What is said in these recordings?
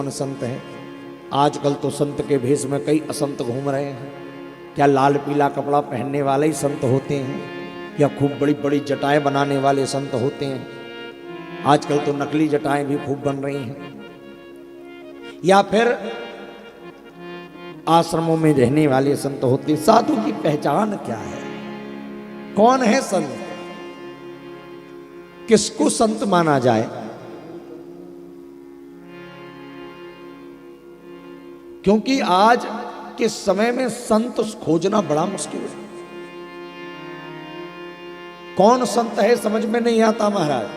कौन संत है। आजकल तो संत के भेष में कई असंत घूम रहे हैं। क्या लाल पीला कपड़ा पहनने वाले ही संत होते हैं, या खूब बड़ी बड़ी जटाएं बनाने वाले संत होते हैं। आजकल तो नकली जटाएं भी खूब बन रही हैं। या फिर आश्रमों में रहने वाले संत होते। साधु की पहचान क्या है, कौन है संत, किसको संत माना जाए। क्योंकि आज के समय में संत खोजना बड़ा मुश्किल है। कौन संत है समझ में नहीं आता महाराज।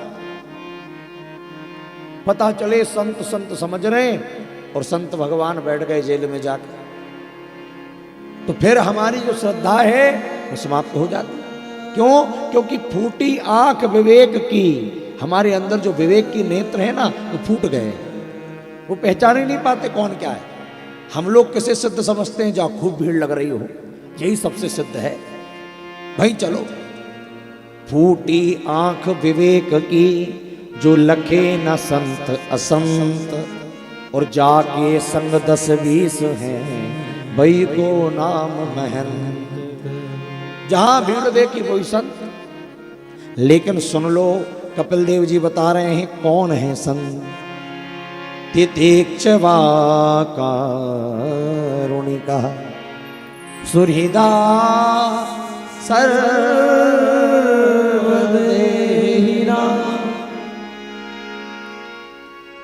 पता चले संत संत समझ रहे और संत भगवान बैठ गए जेल में जाकर, तो फिर हमारी जो श्रद्धा है वो समाप्त हो जाती है। क्यों? क्योंकि फूटी आंख विवेक की, हमारे अंदर जो विवेक की नेत्र है ना वो फूट गए, वो पहचान ही नहीं पाते कौन क्या है। हम लोग किसे सिद्ध समझते हैं? जहां खूब भीड़ लग रही हो, यही सबसे सिद्ध है भाई। चलो, फूटी आंख विवेक की, जो लखे न संत असंत, और जाके संग 10-20 हैं, भाई को नाम महंत। जहां भीड़ देखी वही संत। लेकिन सुन लो, कपिल देव जी बता रहे हैं कौन है संत। तितिक्षवा कारुणिका सुहृदा सर्वदेहिना,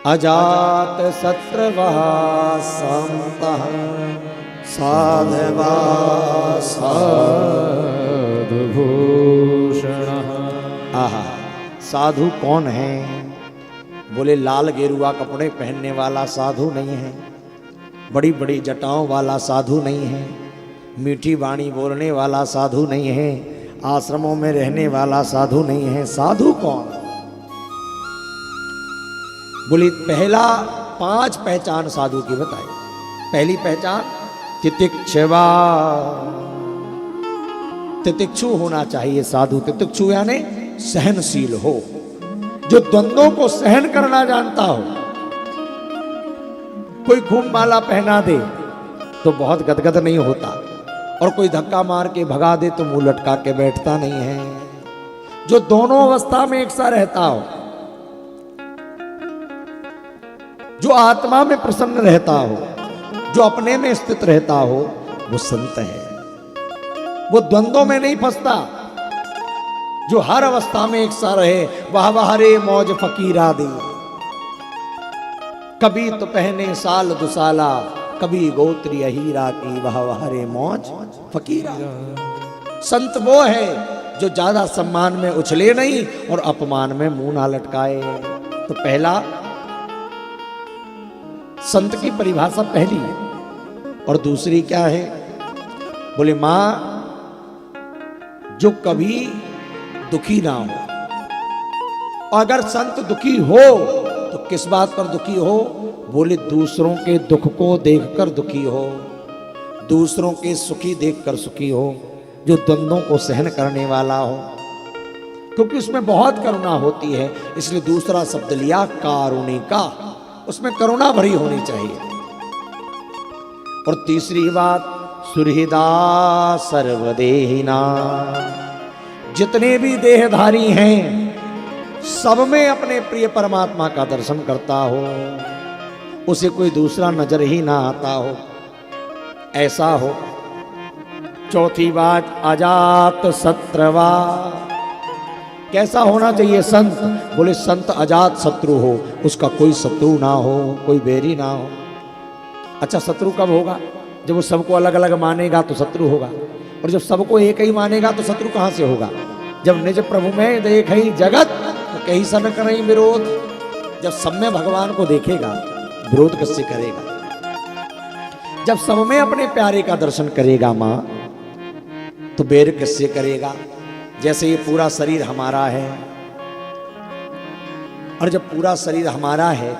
अजात शत्रवा संतः, साधवा साधुभूषणः। आहा, साधु कौन है? बोले लाल गेरुआ कपड़े पहनने वाला साधु नहीं है, बड़ी बड़ी जटाओं वाला साधु नहीं है, मीठी वाणी बोलने वाला साधु नहीं है, आश्रमों में रहने वाला साधु नहीं है। साधु कौन? बोली पहला 5 पहचान साधु की बताई। पहली पहचान तितिक्षवा, तितिक्षु होना चाहिए साधु। तितिक्षु यानी सहनशील हो, जो द्वंद्वों को सहन करना जानता हो। कोई खूब माला पहना दे तो बहुत गदगद नहीं होता, और कोई धक्का मार के भगा दे तो मुंह लटका के बैठता नहीं है। जो दोनों अवस्था में एक सा रहता हो, जो आत्मा में प्रसन्न रहता हो, जो अपने में स्थित रहता हो, वो संत है। वो द्वंद्वों में नहीं फंसता, जो हर अवस्था में एक सा रहे। वाह वाह रे मौज फकीरा दी, कभी तो पहने साल दुसाला, कभी गोत्री हीरा की, वाह वाह रे मौज फकीरा। संत वो है जो ज्यादा सम्मान में उछले नहीं और अपमान में मुंह ना लटकाए। तो पहला संत की परिभाषा पहली है। और दूसरी क्या है? बोले मां, जो कभी दुखी ना हो। अगर संत दुखी हो तो किस बात पर दुखी हो? बोले दूसरों के दुख को देखकर दुखी हो, दूसरों के सुखी देखकर सुखी हो, जो द्वंद्वों को सहन करने वाला हो। क्योंकि उसमें बहुत करुणा होती है, इसलिए दूसरा शब्द लिया कारुणिका। उसमें करुणा भरी होनी चाहिए। और तीसरी बात सुहृदा सर्वदेहिना, जितने भी देहधारी हैं सब में अपने प्रिय परमात्मा का दर्शन करता हो, उसे कोई दूसरा नजर ही ना आता हो, ऐसा हो। चौथी बात अजात शत्रवा, कैसा होना चाहिए संत? बोले संत अजात शत्रु हो, उसका कोई शत्रु ना हो, कोई बैरी ना हो। अच्छा, शत्रु कब होगा? जब वो सबको अलग अलग मानेगा तो शत्रु होगा, और जब सबको एक ही मानेगा तो शत्रु कहां से होगा? जब निज प्रभु में देख ही जगत तो कहीं सन करई विरोध। जब सब में भगवान को देखेगा, विरोध किससे करेगा? जब सब में अपने प्यारे का दर्शन करेगा मां, तो बैर किससे करेगा? जैसे ये पूरा शरीर हमारा है, और जब पूरा शरीर हमारा है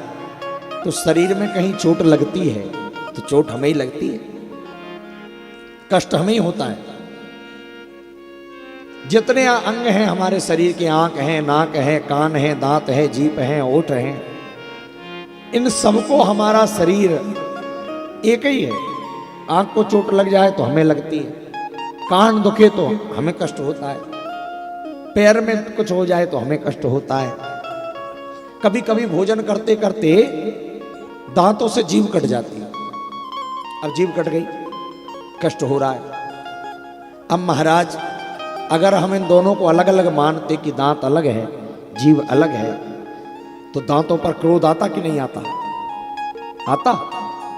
तो शरीर में कहीं चोट लगती है तो चोट हमें ही लगती है, कष्ट हमें ही होता है। जितने अंग हैं हमारे शरीर के, आंख हैं, नाक है, कान है, दांत है, जीभ है, ओठ है, इन सबको हमारा शरीर एक ही है। आंख को चोट लग जाए तो हमें लगती है, कान दुखे तो हमें कष्ट होता है, पैर में कुछ हो जाए तो हमें कष्ट होता है। कभी कभी भोजन करते करते दांतों से जीभ कट जाती है। अब जीभ कट गई, कष्ट हो रहा है। अब महाराज, अगर हम इन दोनों को अलग अलग मानते कि दांत अलग है, जीभ अलग है, तो दांतों पर क्रोध आता कि नहीं आता? आता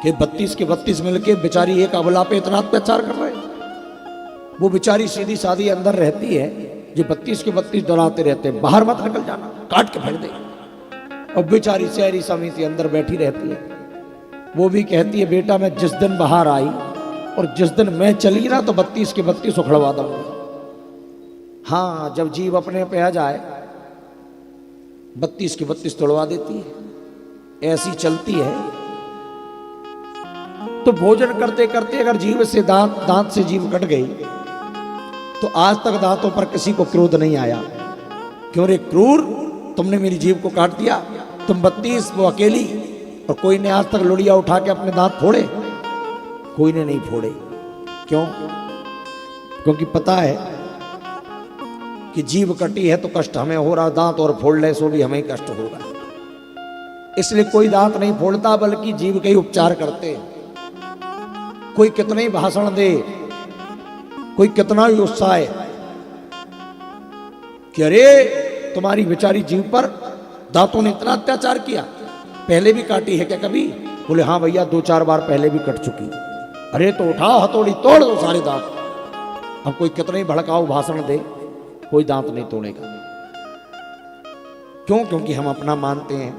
कि 32 के 32 मिलके बेचारी एक अबला पे इतना अत्याचार कर रहे हैं। वो बेचारी सीधी सादी अंदर रहती है, जो 32 के 32 डराते रहते हैं, बाहर मत निकल जाना, काट के फेंक दे। और बेचारी शहरी समिति अंदर बैठी रहती है। वो भी कहती है, बेटा मैं जिस दिन बाहर आई और जिस दिन मैं चली ना, तो 32 के 32 उखड़वा दूंगी। हाँ, जब जीव अपने पे आ जाए 32 के 32 तोड़वा देती है। ऐसी चलती है। तो भोजन करते करते अगर जीव से दांत से जीव कट गई, तो आज तक दांतों पर किसी को क्रोध नहीं आया। क्यों रे क्रूर, तुमने मेरी जीभ को काट दिया। तुम 32, वो अकेली, और कोई ने आज तक लोड़िया उठा के अपने दांत फोड़े? कोई ने नहीं फोड़े। क्यों? क्योंकि पता है कि जीभ कटी है तो कष्ट हमें हो रहा, दांत और फोड़ ले सो भी हमें कष्ट होगा। इसलिए कोई दांत नहीं फोड़ता, बल्कि जीभ के ही उपचार करते। कोई कितना ही भाषण दे, कोई कितना ही उत्साह कि अरे तुम्हारी बेचारी जीभ पर दांतों ने इतना अत्याचार किया, पहले भी काटी है क्या कभी? बोले हाँ भैया, 2-4 बार पहले भी कट चुकी। अरे तो उठाओ हथौड़ी, तोड़ दो सारे दांत। अब कोई कितना ही भड़काओ भाषण दे, कोई दांत नहीं तोड़ेगा। क्यों? क्योंकि हम अपना मानते हैं।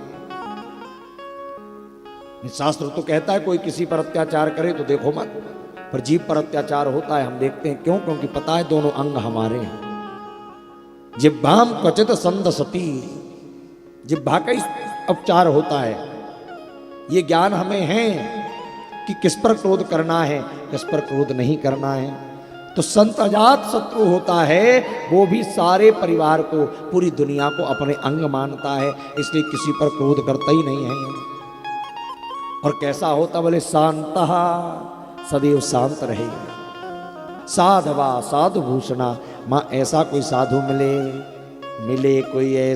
शास्त्र तो कहता है कोई किसी पर अत्याचार करे तो देखो मत, पर जीभ पर अत्याचार होता है, हम देखते हैं। क्यों? क्योंकि पता है दोनों अंग हमारे हैं। जिह्वाम क्वचित संदसती, जिह्वा का उपचार होता है। ये ज्ञान हमें है कि किस पर क्रोध करना है, किस पर क्रोध नहीं करना है। तो संत अजात शत्रु होता है, वो भी सारे परिवार को, पूरी दुनिया को अपने अंग मानता है, इसलिए किसी पर क्रोध करता ही नहीं है। और कैसा होता? बोले शांतः, सदैव शांत रहेगा। साधवा साधु भूषणा, मां ऐसा कोई साधु मिले कोई ऐसा